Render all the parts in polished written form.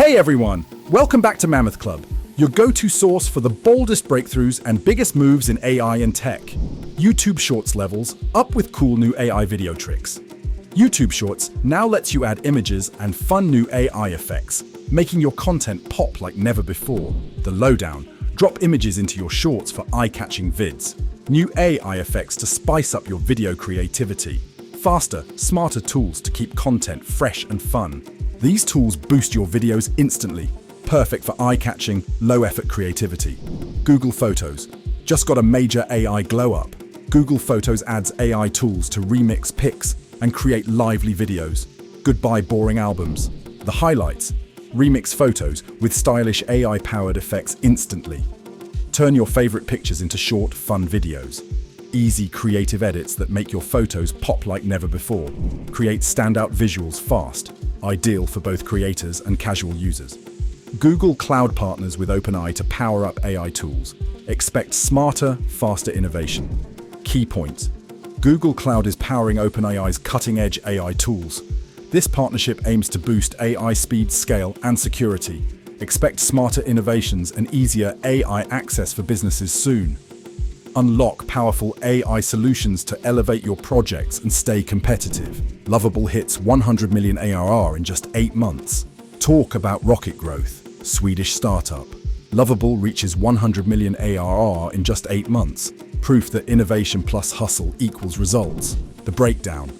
Hey everyone, welcome back to Mammoth Club, your go-to source for the boldest breakthroughs and biggest moves in AI and tech. YouTube Shorts levels up with cool new AI video tricks. YouTube Shorts now lets you add images and fun new AI effects, making your content pop like never before. The lowdown: drop images into your shorts for eye-catching vids. New AI effects to spice up your video creativity. Faster, smarter tools to keep content fresh and fun. These tools boost your videos instantly, perfect for eye-catching, low-effort creativity. Google Photos just got a major AI glow-up. Google Photos adds AI tools to remix pics and create lively videos. Goodbye boring albums. The highlights: remix photos with stylish AI-powered effects instantly. Turn your favorite pictures into short, fun videos. Easy creative edits that make your photos pop like never before. Create standout visuals fast, ideal for both creators and casual users. Google Cloud partners with OpenAI to power up AI tools. Expect smarter, faster innovation. Key points: Google Cloud is powering OpenAI's cutting-edge AI tools. This partnership aims to boost AI speed, scale, and security. Expect smarter innovations and easier AI access for businesses soon. Unlock powerful AI solutions to elevate your projects and stay competitive. Lovable hits 100 million ARR in just 8 months. Talk about rocket growth. Swedish startup. Lovable reaches 100 million ARR in just 8 months. Proof that innovation plus hustle equals results. The breakdown: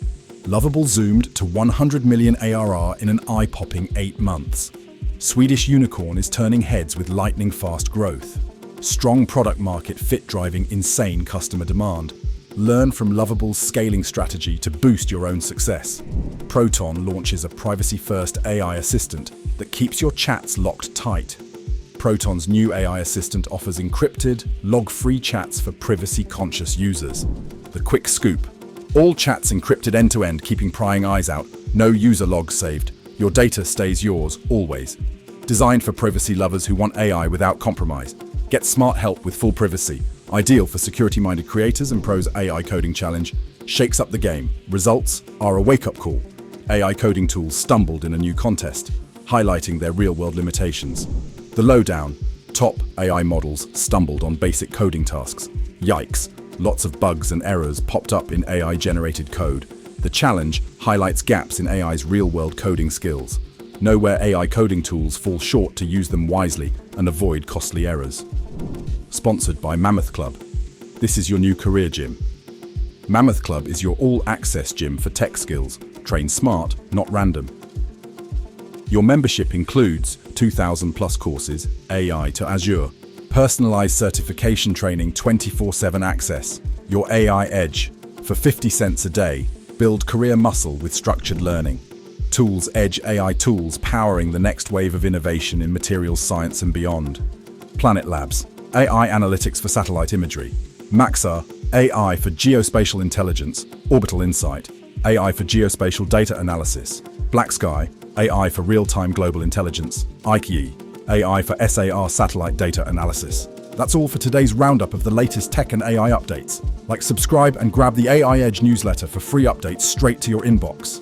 Lovable zoomed to 100 million ARR in an eye-popping 8 months. Swedish unicorn is turning heads with lightning-fast growth. Strong product market fit driving insane customer demand. Learn from Lovable's scaling strategy to boost your own success. Proton launches a privacy-first AI assistant that keeps your chats locked tight. Proton's new AI assistant offers encrypted, log-free chats for privacy-conscious users. The quick scoop: all chats encrypted end-to-end, keeping prying eyes out. No user logs saved. Your data stays yours, always. Designed for privacy lovers who want AI without compromise. Get smart help with full privacy. Ideal for security-minded creators, and Pro's AI coding challenge shakes up the game. Results are a wake-up call. AI coding tools stumbled in a new contest, highlighting their real-world limitations. The lowdown: top AI models stumbled on basic coding tasks. Yikes, lots of bugs and errors popped up in AI-generated code. The challenge highlights gaps in AI's real-world coding skills. Know where AI coding tools fall short to use them wisely and avoid costly errors. Sponsored by Mammoth Club. This is your new career gym. Mammoth Club is your all-access gym for tech skills. Train smart, not random. Your membership includes 2,000 plus courses, AI to Azure, personalized certification training, 24/7 access, your AI edge. For 50 cents a day, build career muscle with structured learning. Tools Edge AI tools powering the next wave of innovation in materials science and beyond. Planet Labs, AI analytics for satellite imagery. Maxar, AI for geospatial intelligence, orbital insight, AI for geospatial data analysis. Black Sky, AI for real-time global intelligence. IKE, AI for SAR satellite data analysis. That's all for today's roundup of the latest tech and AI updates. Like, subscribe, and grab the AI Edge newsletter for free updates straight to your inbox.